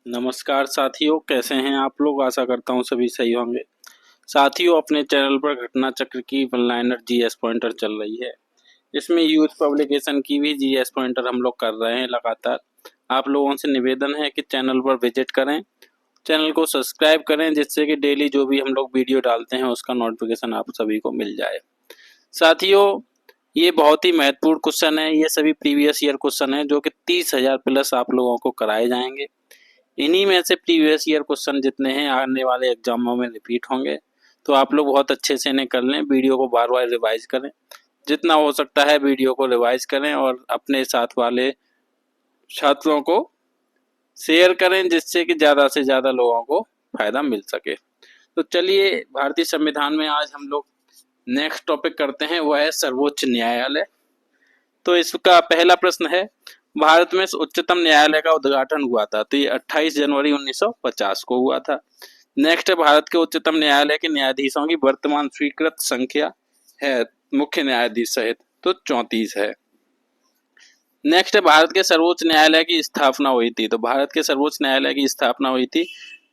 नमस्कार साथियों, कैसे हैं आप लोग। आशा करता हूं सभी सही होंगे। साथियों, अपने चैनल पर घटना चक्र की वन लाइनर जीएस पॉइंटर चल रही है। इसमें यूथ पब्लिकेशन की भी जीएस पॉइंटर हम लोग कर रहे हैं लगातार। आप लोगों से निवेदन है कि चैनल पर विजिट करें, चैनल को सब्सक्राइब करें, जिससे कि डेली जो भी हम लोग वीडियो डालते हैं उसका नोटिफिकेशन आप सभी को मिल जाए। साथियों, ये बहुत ही महत्वपूर्ण क्वेश्चन है। ये सभी प्रीवियस ईयर क्वेश्चन है जो कि 30,000 प्लस आप लोगों को कराए जाएंगे। इन्हीं में से प्रीवियस ईयर क्वेश्चन जितने हैं आने वाले एग्जामों में रिपीट होंगे, तो आप लोग बहुत अच्छे से इन्हें कर लें। वीडियो को बार बार रिवाइज करें, जितना हो सकता है वीडियो को रिवाइज करें और अपने साथ वाले छात्रों को शेयर करें, जिससे कि ज़्यादा से ज़्यादा लोगों को फायदा मिल सके। तो चलिए, भारतीय संविधान में आज हम लोग नेक्स्ट टॉपिक करते हैं, वह है सर्वोच्च न्यायालय। तो इसका पहला प्रश्न है, भारत में उच्चतम न्यायालय का उद्घाटन हुआ था। तो ये 28 जनवरी 1950 को हुआ था। नेक्स्ट है, भारत के उच्चतम न्यायालय के न्यायाधीशों की वर्तमान स्वीकृत संख्या है मुख्य न्यायाधीश सहित, तो 34 है। नेक्स्ट है, भारत के सर्वोच्च न्यायालय की स्थापना हुई थी। तो भारत के सर्वोच्च न्यायालय की स्थापना हुई थी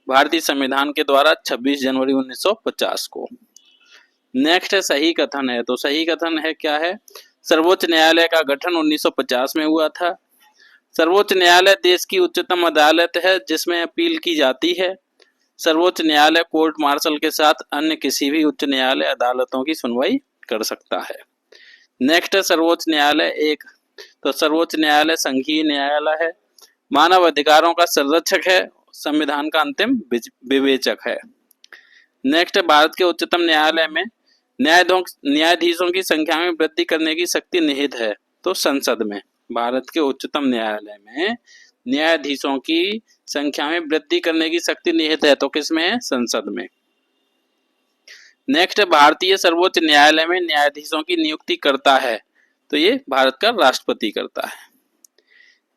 भारतीय संविधान के द्वारा 26 जनवरी 1950 को। नेक्स्ट है, सही कथन है। तो सही कथन है क्या है, सर्वोच्च न्यायालय का गठन 1950 में हुआ था। सर्वोच्च न्यायालय देश की उच्चतम अदालत है जिसमें अपील की जाती है। सर्वोच्च न्यायालय कोर्ट मार्शल के साथ अन्य किसी भी उच्च न्यायालय अदालतों की सुनवाई कर सकता है। नेक्स्ट है, सर्वोच्च न्यायालय एक। तो सर्वोच्च न्यायालय संघीय न्यायालय है, मानव अधिकारों का संरक्षक है, संविधान का अंतिम विवेचक है। नेक्स्ट है, भारत के उच्चतम न्यायालय में न्यायाधीशों की संख्या में वृद्धि करने की शक्ति निहित है। तो संसद में, भारत के उच्चतम न्यायालय में न्यायाधीशों की संख्या में वृद्धि करने की शक्ति निहित है। तो किसमें है, संसद में। नेक्स्ट है, भारतीय सर्वोच्च न्यायालय में न्यायाधीशों की नियुक्ति करता है। तो ये भारत का राष्ट्रपति करता है।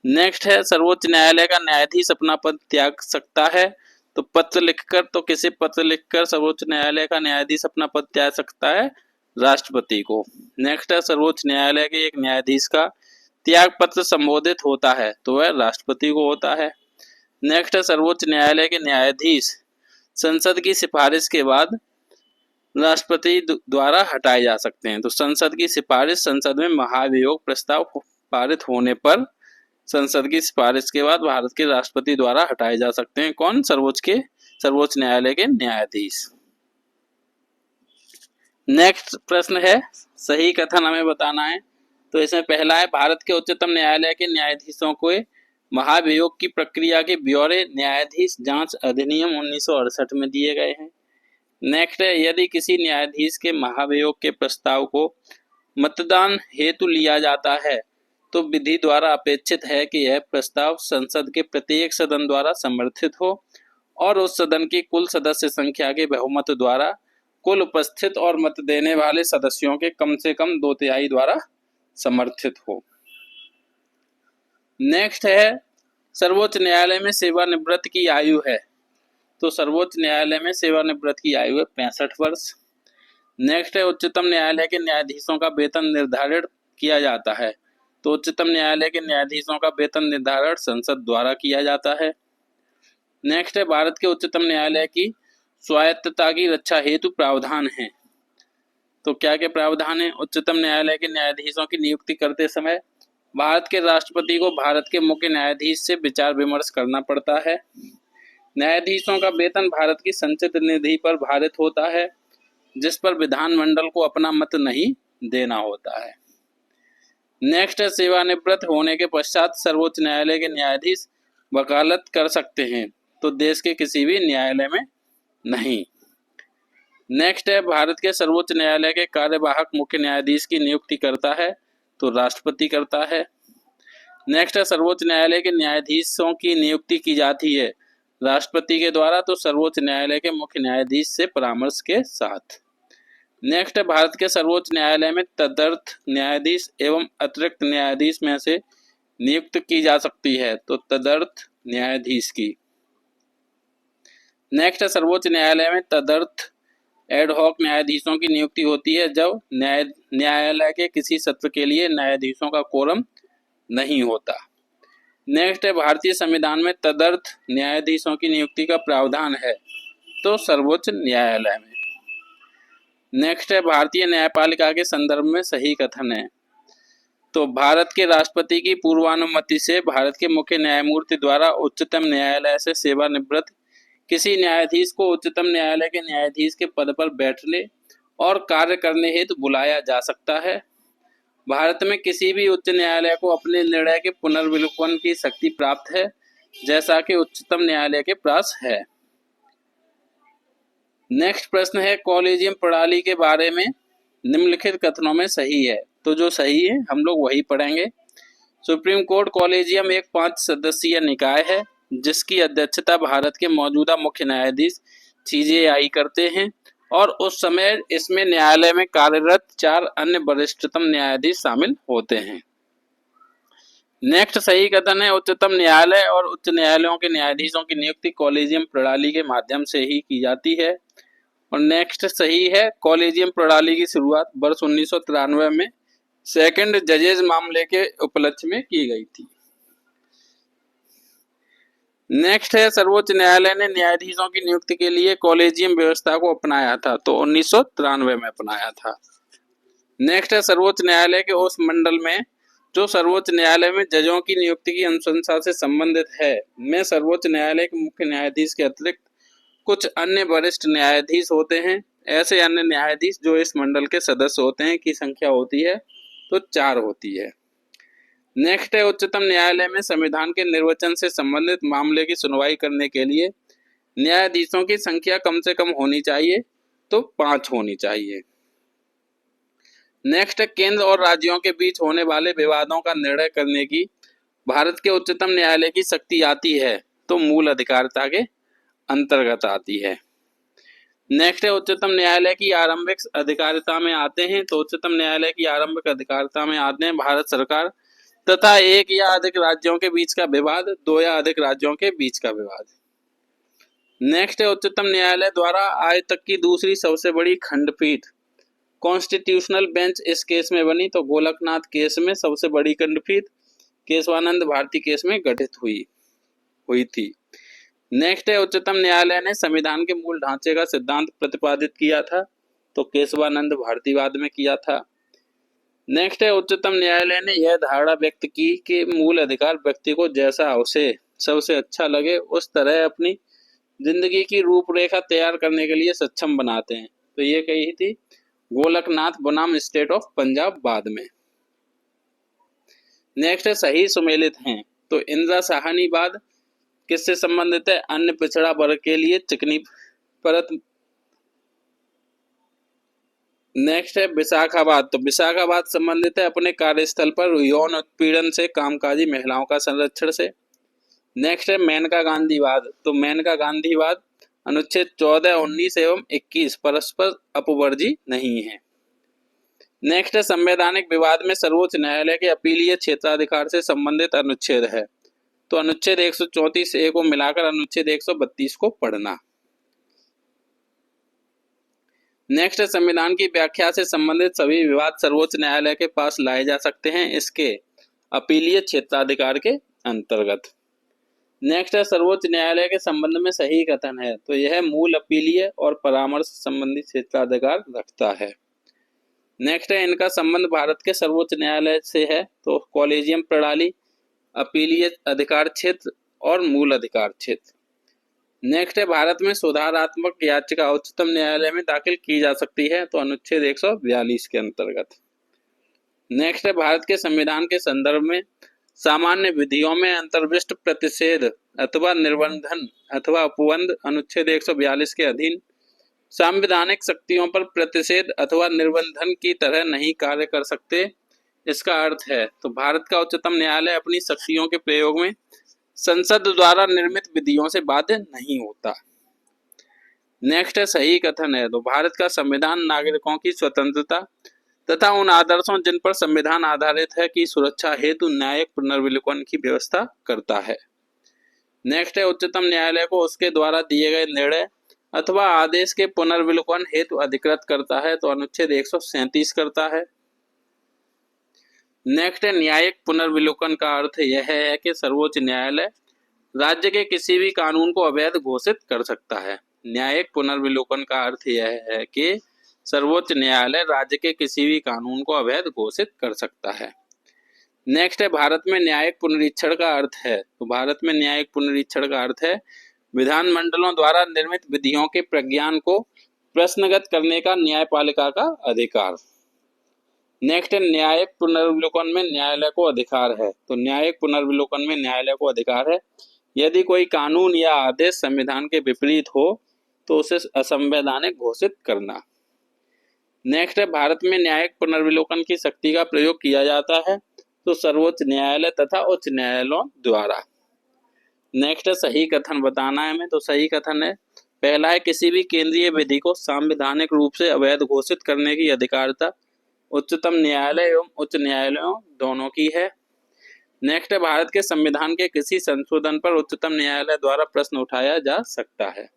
नेक्स्ट है, सर्वोच्च न्यायालय का न्यायाधीश अपना पद त्याग सकता है। तो पत्र लिखकर, तो किसे पत्र लिखकर सर्वोच्च न्यायालय का न्यायाधीश अपना पद त्याग सकता है, राष्ट्रपति को। नेक्स्ट है, सर्वोच्च न्यायालय के एक न्यायाधीश का त्याग पत्र संबोधित होता है। तो वह राष्ट्रपति को होता है। नेक्स्ट है, सर्वोच्च न्यायालय के न्यायाधीश संसद की सिफारिश के बाद राष्ट्रपति द्वारा हटाए जा सकते हैं। तो संसद की सिफारिश, संसद में महाभियोग प्रस्ताव पारित होने पर संसद की सिफारिश के बाद भारत के राष्ट्रपति द्वारा हटाए जा सकते हैं। कौन, सर्वोच्च न्यायालय के न्यायाधीश। नेक्स्ट प्रश्न है, सही कथन हमें बताना है। तो इसमें पहला है, भारत के उच्चतम न्यायालय के न्यायाधीशों को महाभियोग की प्रक्रिया के ब्यौरे न्यायाधीश जांच अधिनियम 1968 में दिए गए हैं। नेक्स्ट है, यदि किसी न्यायाधीश के महाभियोग के प्रस्ताव को मतदान हेतु लिया जाता है तो विधि द्वारा अपेक्षित है कि यह प्रस्ताव संसद के प्रत्येक सदन द्वारा समर्थित हो और उस सदन की कुल सदस्य संख्या के बहुमत द्वारा कुल उपस्थित और मत देने वाले सदस्यों के कम से कम 2/3 द्वारा समर्थित हो। नेक्स्ट है, सर्वोच्च न्यायालय में सेवानिवृत्त की आयु है। तो सर्वोच्च न्यायालय में सेवानिवृत्त की आयु है 65 वर्ष। नेक्स्ट है, उच्चतम न्यायालय के न्यायाधीशों का वेतन निर्धारित किया जाता है। तो उच्चतम न्यायालय के न्यायाधीशों का वेतन निर्धारण संसद द्वारा किया जाता है। नेक्स्ट है, भारत के उच्चतम न्यायालय की स्वायत्तता की रक्षा हेतु प्रावधान है। तो क्या क्या प्रावधान है, उच्चतम न्यायालय के न्यायाधीशों की नियुक्ति करते समय भारत के राष्ट्रपति को भारत के मुख्य न्यायाधीश से विचार विमर्श करना पड़ता है। न्यायाधीशों का वेतन भारत की संचित निधि पर भारित होता है, जिस पर विधानमंडल को अपना मत नहीं देना होता है। नेक्स्ट है, सेवानिवृत्त होने के पश्चात सर्वोच्च न्यायालय के न्यायाधीश वकालत कर सकते हैं। तो देश के किसी भी न्यायालय में नहीं। नेक्स्ट है, भारत के सर्वोच्च न्यायालय के कार्यवाहक मुख्य न्यायाधीश की नियुक्ति करता है। तो राष्ट्रपति करता है। नेक्स्ट है, सर्वोच्च न्यायालय के न्यायाधीशों की नियुक्ति की जाती है राष्ट्रपति के द्वारा। तो सर्वोच्च न्यायालय के मुख्य न्यायाधीश से परामर्श के साथ। नेक्स्ट है, भारत के सर्वोच्च न्यायालय में तदर्थ न्यायाधीश एवं अतिरिक्त न्यायाधीश में से नियुक्त की जा सकती है। तो तदर्थ न्यायाधीश की। नेक्स्ट है, सर्वोच्च न्यायालय में तदर्थ एडहॉक न्यायाधीशों की नियुक्ति होती है जब न्यायालय के किसी सत्र के लिए न्यायाधीशों का कोरम नहीं होता। नेक्स्ट है भारतीय संविधान में तदर्थ न्यायाधीशों की नियुक्ति का प्रावधान है, तो सर्वोच्च न्यायालय में। नेक्स्ट है भारतीय न्यायपालिका के संदर्भ में सही कथन है, तो भारत के राष्ट्रपति की पूर्वानुमति से भारत के मुख्य न्यायमूर्ति द्वारा उच्चतम न्यायालय से सेवानिवृत्त किसी न्यायाधीश को उच्चतम न्यायालय के न्यायाधीश के पद पर बैठने और कार्य करने हेतु बुलाया जा सकता है। भारत में किसी भी उच्च न्यायालय को अपने निर्णय के पुनर्विलोकन की शक्ति प्राप्त है, जैसा कि उच्चतम न्यायालय के पास है। नेक्स्ट प्रश्न है कॉलेजियम प्रणाली के बारे में निम्नलिखित कथनों में सही है, तो जो सही है हम लोग वही पढ़ेंगे। सुप्रीम कोर्ट कॉलेजियम एक 5 सदस्यीय निकाय है जिसकी अध्यक्षता भारत के मौजूदा मुख्य न्यायाधीश CJI करते हैं और उस समय इसमें न्यायालय में कार्यरत 4 अन्य वरिष्ठतम न्यायाधीश शामिल होते हैं। नेक्स्ट सही कथन है उच्चतम न्यायालय और उच्च न्यायालयों के न्यायाधीशों की नियुक्ति कॉलेजियम प्रणाली के माध्यम से ही की जाती है। और नेक्स्ट सही है कॉलेजियम प्रणाली की शुरुआत वर्ष 1993 में सेकंड जजेज मामले के उपलक्ष्य में की गई थी। नेक्स्ट है सर्वोच्च न्यायालय ने न्यायाधीशों की नियुक्ति के लिए कॉलेजियम व्यवस्था को अपनाया था, तो 1993 में अपनाया था। नेक्स्ट है सर्वोच्च न्यायालय के उस मंडल में जो सर्वोच्च न्यायालय में जजों की नियुक्ति की अनुशंसा से संबंधित है में सर्वोच्च न्यायालय के मुख्य न्यायाधीश के अतिरिक्त कुछ अन्य वरिष्ठ न्यायाधीश होते हैं। ऐसे अन्य न्यायाधीश जो इस मंडल के सदस्य होते हैं की संख्या होती है तो 4 होती है। नेक्स्ट है उच्चतम न्यायालय में संविधान के निर्वचन से संबंधित मामले की सुनवाई करने के लिए न्यायाधीशों की संख्या कम से कम होनी चाहिए, तो 5 होनी चाहिए। नेक्स्ट है केंद्र और राज्यों के बीच होने वाले विवादों का निर्णय करने की भारत के उच्चतम न्यायालय की शक्ति आती है, तो मूल अधिकारिता के अंतर्गत आती है। नेक्स्ट है उच्चतम न्यायालय की आरंभिक अधिकारिता में आते हैं, तो उच्चतम न्यायालय की आरंभिक अधिकारिता में आते हैं भारत सरकार तथा 1 या अधिक राज्यों के बीच का विवाद, 2 या अधिक राज्यों के बीच का विवाद। नेक्स्ट है उच्चतम न्यायालय द्वारा आज तक की दूसरी सबसे बड़ी खंडपीठ कॉन्स्टिट्यूशनल बेंच इस केस में बनी, तो गोलकनाथ केस में सबसे बड़ी खंडपीठ केशवानंद भारती केस में गठित हुई थी। नेक्स्ट है उच्चतम न्यायालय ने संविधान के मूल ढांचे का सिद्धांत प्रतिपादित किया था, तो केशवानंद भारतीवाद में किया था। नेक्स्ट है उच्चतम न्यायालय ने यह धारणा व्यक्त की कि मूल अधिकार व्यक्ति को जैसा उसे सबसे अच्छा लगे उस तरह अपनी जिंदगी की रूपरेखा तैयार करने के लिए सक्षम बनाते हैं, तो ये कही थी गोलकनाथ बनाम स्टेट ऑफ पंजाब बाद में। नेक्स्ट है सही सुमेलित हैं, तो इंदिरा साहनी वाद किससे संबंधित है? अन्य पिछड़ा वर्ग के लिए चिकनी परत। नेक्स्ट है विशाखावाद, तो विशाखावाद संबंधित है अपने कार्यस्थल पर यौन उत्पीड़न से कामकाजी महिलाओं का संरक्षण से। नेक्स्ट है मेनका गांधीवाद, तो मेनका गांधीवाद अनुच्छेद 14, 19 एवं 21 परस्पर अपवर्जी नहीं है। नेक्स्ट है संवैधानिक विवाद में सर्वोच्च न्यायालय के अपीलीय क्षेत्राधिकार से संबंधित अनुच्छेद है, तो अनुच्छेद 134A को मिलाकर अनुच्छेद 132 को पढ़ना। नेक्स्ट है संविधान की व्याख्या से संबंधित सभी विवाद सर्वोच्च न्यायालय के पास लाए जा सकते हैं इसके अपीलीय क्षेत्राधिकार के अंतर्गत। नेक्स्ट है सर्वोच्च न्यायालय के संबंध में सही कथन है, तो यह मूल अपीलीय और परामर्श संबंधी क्षेत्राधिकार रखता है। नेक्स्ट है इनका संबंध भारत के सर्वोच्च न्यायालय से है, तो कॉलेजियम प्रणाली, अपीलीय अधिकार क्षेत्र और मूल अधिकार क्षेत्र। नेक्स्ट है भारत में सुधारात्मक याचिका उच्चतम न्यायालय में दाखिल की जा सकती है, तो अनुच्छेद 142 के अंतर्गत। नेक्स्ट है भारत के संविधान के संदर्भ में सामान्य विधियों में अंतर्विष्ट प्रतिषेध अथवा निर्बंधन अथवा उपबंध अनुच्छेद 142 के अधीन संवैधानिक शक्तियों पर प्रतिषेध अथवा निर्बंधन की तरह नहीं कार्य कर सकते। इसका अर्थ है तो भारत का उच्चतम न्यायालय अपनी शक्तियों के प्रयोग में संसद द्वारा निर्मित विधियों से बाध्य नहीं होता। नेक्स्ट है सही कथन है, तो भारत का संविधान नागरिकों की स्वतंत्रता तथा उन आदर्शों जिन पर संविधान आधारित है की सुरक्षा हेतु न्यायिक पुनर्विलोकन की व्यवस्था करता है। नेक्स्ट है उच्चतम न्यायालय को उसके द्वारा दिए गए निर्णय अथवा आदेश के पुनर्विलोकन हेतु अधिकृत करता है, तो अनुच्छेद 137 करता है। नेक्स्ट है न्यायिक पुनर्विलोकन का अर्थ यह है कि सर्वोच्च न्यायालय राज्य के किसी भी कानून को अवैध घोषित कर सकता है। न्यायिक पुनर्विलोकन का अर्थ यह है कि सर्वोच्च न्यायालय राज्य के किसी भी कानून को अवैध घोषित कर सकता है। नेक्स्ट है भारत में न्यायिक पुनरीक्षण का अर्थ है। तो भारत में न्यायिक पुनरीक्षण का अर्थ है विधानमंडलों द्वारा निर्मित विधियों के प्रज्ञान को प्रश्नगत करने का न्यायपालिका का अधिकार। नेक्स्ट है न्यायिक पुनर्विलोकन में न्यायालय को अधिकार है। तो न्यायिक पुनर्विलोकन में न्यायालय को अधिकार है यदि कोई कानून या आदेश संविधान के विपरीत हो तो उसे असंवैधानिक घोषित करना। नेक्स्ट है भारत में न्यायिक पुनर्विलोकन की शक्ति का प्रयोग किया जाता है तो सर्वोच्च न्यायालय तथा उच्च न्यायालयों द्वारा। नेक्स्ट है सही कथन बताना है हमें। तो सही कथन है पहला है किसी भी केंद्रीय विधि को संवैधानिक रूप से अवैध घोषित करने की अधिकारिता उच्चतम न्यायालय एवं उच्च न्यायालयों दोनों की है। नेक्स्ट है भारत के संविधान के किसी संशोधन पर उच्चतम न्यायालय द्वारा प्रश्न उठाया जा सकता है।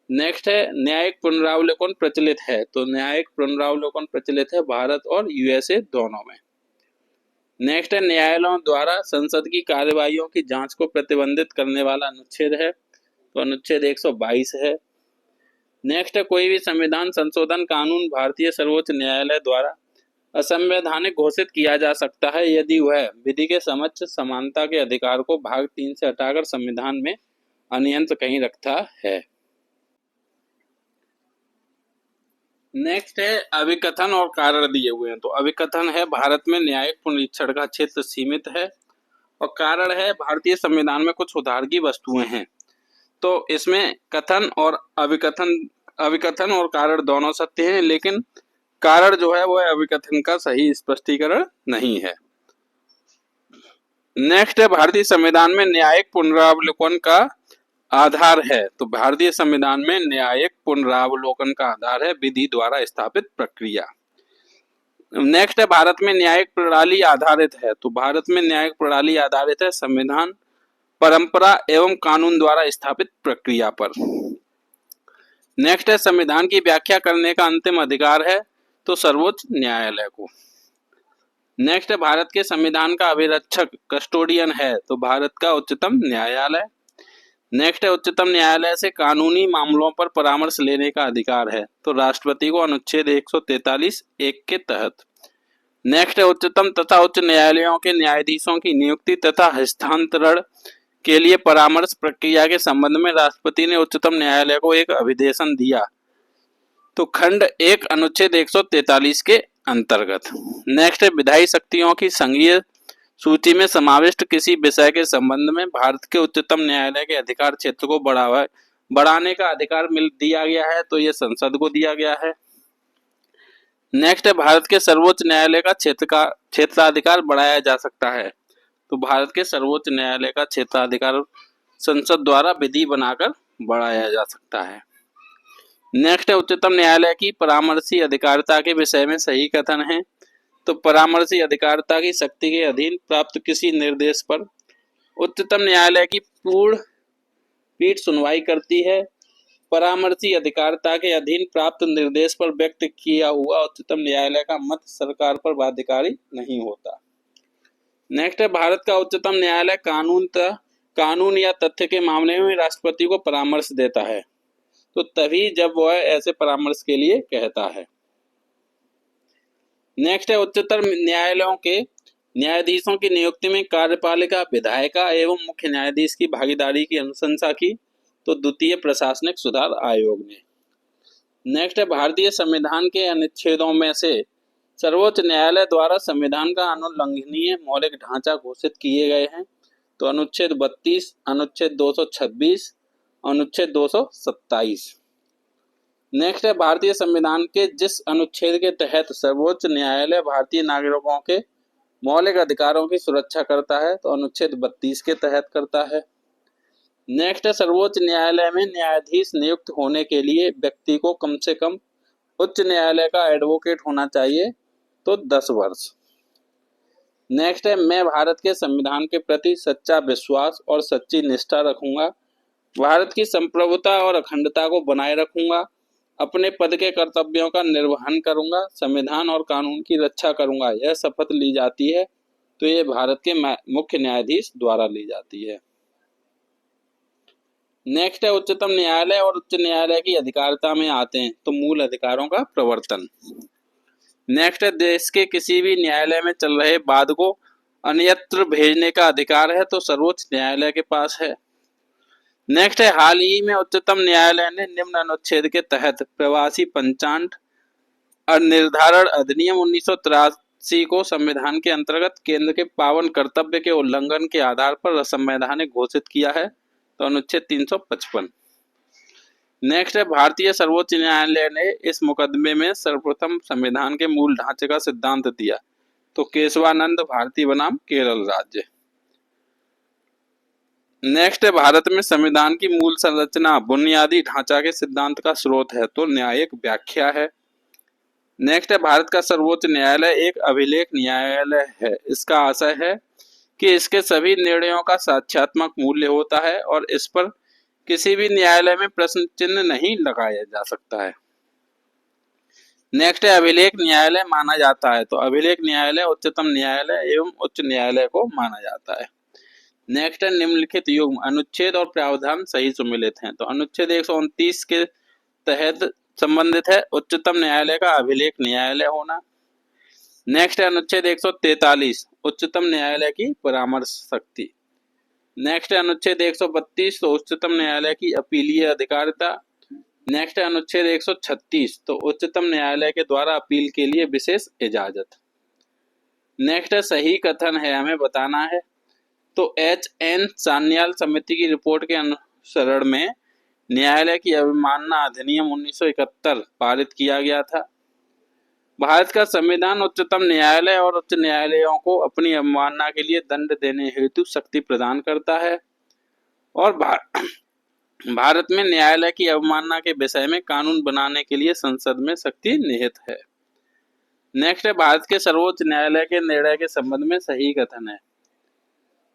नेक्स्ट है न्यायिक पुनरावलोकन प्रचलित है। तो न्यायिक पुनरावलोकन प्रचलित है भारत और यूएसए दोनों में। नेक्स्ट है न्यायालयों द्वारा संसद की कार्यवाहियों की जांच को प्रतिबंधित करने वाला अनुच्छेद है। तो अनुच्छेद 122 है। नेक्स्ट है कोई भी संविधान संशोधन कानून भारतीय सर्वोच्च न्यायालय द्वारा असंवैधानिक घोषित किया जा सकता है यदि वह विधि के समक्ष समानता के अधिकार को भाग 3 से हटाकर संविधान में अन्यत्र कहीं रखता है। नेक्स्ट है अभिकथन और कारण दिए हुए हैं। तो अभिकथन है भारत में न्यायिक पुनरीक्षण का क्षेत्र सीमित है और कारण है भारतीय संविधान में कुछ सुधार की वस्तुएं हैं। तो इसमें कथन और अभिकथन और कारण दोनों सत्य हैं, लेकिन कारण जो है वह अभिकथन का सही स्पष्टीकरण नहीं है। नेक्स्ट है भारतीय संविधान में न्यायिक पुनरावलोकन का आधार है। तो भारतीय संविधान में न्यायिक पुनरावलोकन का आधार है विधि द्वारा स्थापित प्रक्रिया। नेक्स्ट है भारत में न्यायिक प्रणाली आधारित है। तो भारत में न्यायिक प्रणाली आधारित है संविधान, परंपरा एवं कानून द्वारा स्थापित प्रक्रिया पर। नेक्स्ट है संविधान की व्याख्या करने का अंतिम अधिकार है तो सर्वोच्च न्यायालय को। नेक्स्ट है भारत के संविधान का अभिरक्षक कस्टोडियन है तो भारत का उच्चतम न्यायालय। नेक्स्ट है उच्चतम न्यायालय से कानूनी मामलों पर परामर्श लेने का अधिकार है तो राष्ट्रपति को अनुच्छेद 143(1) के तहत। नेक्स्ट है उच्चतम तथा उच्च न्यायालयों के न्यायाधीशों की नियुक्ति तथा हस्तांतरण के लिए परामर्श प्रक्रिया के संबंध में राष्ट्रपति ने उच्चतम न्यायालय को एक अभिदेशन दिया तो खंड 1 अनुच्छेद 143 के अंतर्गत। नेक्स्ट है विधायी शक्तियों की संघीय सूची में समाविष्ट किसी विषय के संबंध में भारत के उच्चतम न्यायालय के अधिकार क्षेत्र को बढ़ाने का अधिकार दिया गया है तो यह संसद को दिया गया है। नेक्स्ट है भारत के सर्वोच्च न्यायालय का क्षेत्राधिकार बढ़ाया जा सकता है। तो भारत के सर्वोच्च न्यायालय का क्षेत्राधिकार संसद द्वारा विधि बनाकर बढ़ाया जा सकता है। नेक्स्ट है उच्चतम न्यायालय की परामर्शी अधिकारिता के विषय में सही कथन है। तो परामर्शी अधिकारिता की शक्ति के अधीन प्राप्त किसी निर्देश पर उच्चतम न्यायालय की पूर्ण पीठ सुनवाई करती है। परामर्शी अधिकारिता के अधीन प्राप्त निर्देश पर व्यक्त किया हुआ उच्चतम न्यायालय का मत सरकार पर बाध्यकारी नहीं होता। नेक्स्ट है भारत का उच्चतम न्यायालय कानून या तथ्य के मामले में राष्ट्रपति को परामर्श देता है तो तभी जब वह ऐसे परामर्श के लिए कहता है। नेक्स्ट है उच्चतम न्यायालयों के न्यायाधीशों की नियुक्ति में कार्यपालिका, विधायिका एवं मुख्य न्यायाधीश की भागीदारी की अनुशंसा की तो द्वितीय प्रशासनिक सुधार आयोग ने। नेक्स्ट है भारतीय संविधान के अनुच्छेदों में से सर्वोच्च न्यायालय द्वारा संविधान का अनुल्लंघनीय मौलिक ढांचा घोषित किए गए हैं तो अनुच्छेद 32, अनुच्छेद 226, अनुच्छेद 227। नेक्स्ट है भारतीय संविधान के जिस अनुच्छेद के तहत सर्वोच्च न्यायालय भारतीय नागरिकों के मौलिक अधिकारों की सुरक्षा करता है तो अनुच्छेद 32 के तहत करता है। नेक्स्ट है सर्वोच्च न्यायालय में न्यायाधीश नियुक्त होने के लिए व्यक्ति को कम से कम उच्च न्यायालय का एडवोकेट होना चाहिए तो 10 वर्ष। नेक्स्ट है मैं भारत के संविधान के प्रति सच्चा विश्वास और सच्ची निष्ठा रखूंगा, भारत की संप्रभुता और अखंडता को बनाए रखूंगा अपने पद के कर्तव्यों का निर्वहन करूंगा, संविधान और कानून की रक्षा करूंगा, यह शपथ ली जाती है तो ये भारत के मुख्य न्यायाधीश द्वारा ली जाती है। नेक्स्ट है उच्चतम न्यायालय और उच्च न्यायालय की अधिकारिता में आते हैं तो मूल अधिकारों का प्रवर्तन। नेक्स्ट है देश के किसी भी न्यायालय में चल रहे वाद को अन्यत्र भेजने का अधिकार है तो सर्वोच्च न्यायालय के पास है। नेक्स्ट है हाल ही में उच्चतम न्यायालय ने निम्न अनुच्छेद के तहत प्रवासी पंचांग निर्धारण अधिनियम 1983 को संविधान के अंतर्गत केंद्र के पावन कर्तव्य के उल्लंघन के आधार पर असंवैधानिक घोषित किया है तो अनुच्छेद 355। नेक्स्ट है भारतीय सर्वोच्च न्यायालय ने इस मुकदमे में सर्वप्रथम संविधान के मूल ढांचे का सिद्धांत दिया तो केशवानंद भारती बनाम केरल राज्य। नेक्स्ट है भारत में संविधान की मूल संरचना बुनियादी ढांचा के सिद्धांत का स्रोत है तो न्यायिक व्याख्या है। नेक्स्ट है भारत का सर्वोच्च न्यायालय एक अभिलेख न्यायालय है, इसका आशय है कि इसके सभी निर्णयों का साक्ष्यात्मक मूल्य होता है और इस पर किसी भी न्यायालय में प्रश्न चिन्ह नहीं लगाया जा सकता है। नेक्स्ट है अभिलेख न्यायालय माना जाता है तो अभिलेख न्यायालय उच्चतम न्यायालय एवं उच्च न्यायालय को माना जाता है। नेक्स्ट है निम्नलिखित युग्म अनुच्छेद और प्रावधान सही सुमेलित हैं तो अनुच्छेद 129 के तहत संबंधित है उच्चतम न्यायालय का अभिलेख न्यायालय होना। नेक्स्ट है अनुच्छेद 143 उच्चतम न्यायालय की परामर्श शक्ति। नेक्स्ट है अनुच्छेद 132 तो उच्चतम न्यायालय की अपीलीय अधिकारिता। नेक्स्ट है अनुच्छेद 136 तो उच्चतम न्यायालय के द्वारा अपील के लिए विशेष इजाजत। नेक्स्ट है सही कथन है हमें बताना है तो HN सान्याल समिति की रिपोर्ट के अनुसरण में न्यायालय की अवमानना अधिनियम 1971 पारित किया गया था। भारत का संविधान उच्चतम न्यायालय और उच्च न्यायालयों को अपनी अवमानना के लिए दंड देने हेतु शक्ति प्रदान करता है और भारत में न्यायालय की अवमानना के विषय में कानून बनाने के लिए संसद में शक्ति निहित है। नेक्स्ट है भारत के सर्वोच्च न्यायालय के निर्णय के संबंध में सही कथन है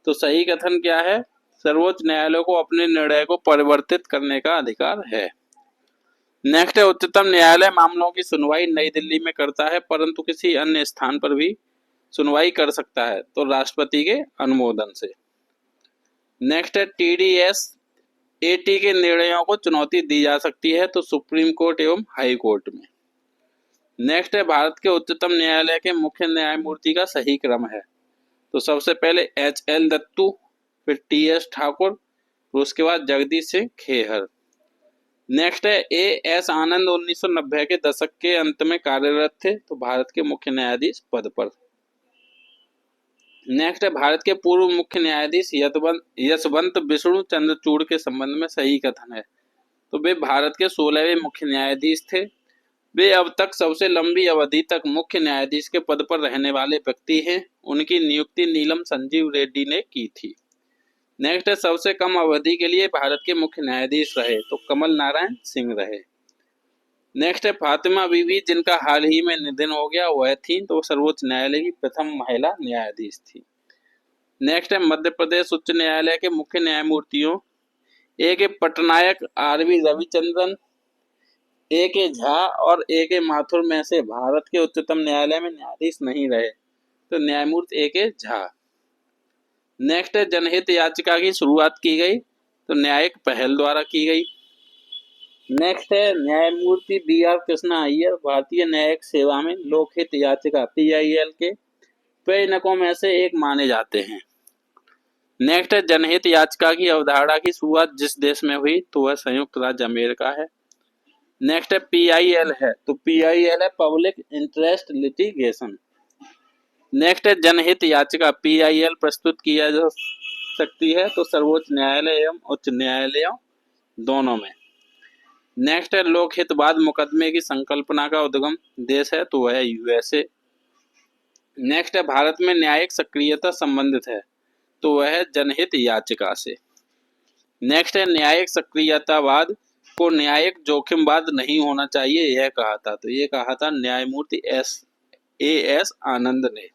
तो सही कथन क्या है, सर्वोच्च न्यायालय को अपने निर्णय को परिवर्तित करने का अधिकार है। नेक्स्ट है उच्चतम न्यायालय मामलों की सुनवाई नई दिल्ली में करता है परंतु किसी अन्य स्थान पर भी सुनवाई कर सकता है तो राष्ट्रपति के अनुमोदन से। नेक्स्ट है TDS AT के निर्णयों को चुनौती दी जा सकती है तो सुप्रीम कोर्ट एवं हाई कोर्ट में। नेक्स्ट है भारत के उच्चतम न्यायालय के मुख्य न्यायमूर्ति का सही क्रम है तो सबसे पहले HL दत्तू, फिर TS ठाकुर, उसके बाद जगदीश सिंह खेहर। नेक्स्ट है AS आनंद 1990 के दशक के अंत में कार्यरत थे तो भारत के मुख्य न्यायाधीश पद पर। नेक्स्ट है भारत के पूर्व मुख्य न्यायाधीश यशवंत विष्णु चंद्रचूड़ के संबंध में सही कथन है तो वे भारत के 16वें मुख्य न्यायाधीश थे। वे अब तक सबसे लंबी अवधि तक मुख्य न्यायाधीश के पद पर रहने वाले व्यक्ति हैं। उनकी नियुक्ति नीलम संजीव रेड्डी ने की थी। नेक्स्ट है सबसे कम अवधि के लिए भारत के मुख्य न्यायाधीश रहे तो कमल नारायण सिंह रहे। नेक्स्ट है फातिमा बीवी जिनका हाल ही में निधन हो गया वह थी तो सर्वोच्च न्यायालय की प्रथम महिला न्यायाधीश थी। नेक्स्ट है मध्य प्रदेश उच्च न्यायालय के मुख्य न्यायमूर्तियों A.K. Patnaik, R.V. Ravichandran, A.K. Jha और A.K. माथुर में से भारत के उच्चतम न्यायालय में न्यायाधीश नहीं रहे तो न्यायमूर्ति A.K. झा। नेक्स्ट है जनहित याचिका की शुरुआत की गई तो न्यायिक पहल द्वारा की गई। नेक्स्ट है न्यायमूर्ति B.R. कृष्णा अय्यर भारतीय न्यायिक सेवा में लोकहित याचिका PIL के प्रणेताओं में से एक माने जाते हैं। नेक्स्ट है जनहित याचिका की अवधारणा की शुरुआत जिस देश में हुई तो वह संयुक्त राज्य अमेरिका है। नेक्स्ट है PIL है तो PIL है पब्लिक इंटरेस्ट लिटिगेशन। नेक्स्ट है जनहित याचिका PIL प्रस्तुत किया जा सकती है तो सर्वोच्च न्यायालय एवं उच्च न्यायालयों दोनों में। नेक्स्ट है लोकहितवाद मुकदमे की संकल्पना का उद्गम देश है तो वह USA। नेक्स्ट है भारत में न्यायिक सक्रियता संबंधित है तो वह जनहित याचिका से। नेक्स्ट है न्यायिक सक्रियतावाद को न्यायिक जोखिमवाद नहीं होना चाहिए यह कहा था तो ये कहा था न्यायमूर्ति AS आनंद ने।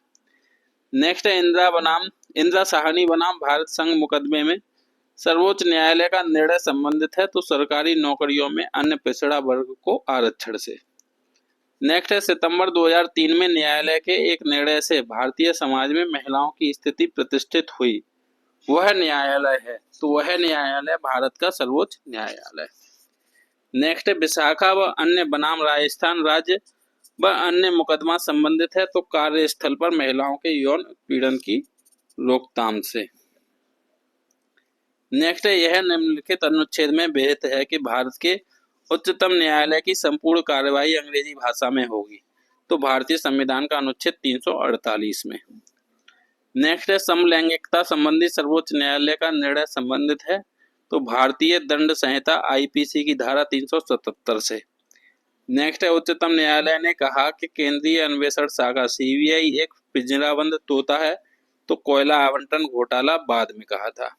नेक्स्ट है इंदिरा साहनी बनाम भारत संघ मुकदमे में सर्वोच्च न्यायालय का निर्णय संबंधित है तो सरकारी नौकरियों में अन्य पिछड़ा वर्ग को आरक्षण से। नेक्स्ट है, सितंबर 2003 में न्यायालय के एक निर्णय से भारतीय समाज में महिलाओं की स्थिति प्रतिष्ठित हुई। वह न्यायालय है, तो वह न्यायालय भारत का सर्वोच्च न्यायालय। नेक्स्ट है, विशाखा व अन्य बनाम राजस्थान राज्य व अन्य मुकदमा संबंधित है तो कार्यस्थल पर महिलाओं के यौन उत्पीड़न की रोकथाम से। नेक्स्ट है, यह निम्नलिखित अनुच्छेद में विहित है कि भारत के उच्चतम न्यायालय की संपूर्ण कार्यवाही अंग्रेजी भाषा में होगी, तो भारतीय संविधान का अनुच्छेद 348 में। नेक्स्ट है, समलैंगिकता संबंधी सर्वोच्च न्यायालय का निर्णय संबंधित है तो भारतीय दंड संहिता आईपीसी की धारा 377 से। नेक्स्ट है, उच्चतम न्यायालय ने कहा कि केंद्रीय अन्वेषण शाखा सीबीआई एक पिंजराबंद तोता है तो कोयला आवंटन घोटाला बाद में कहा था।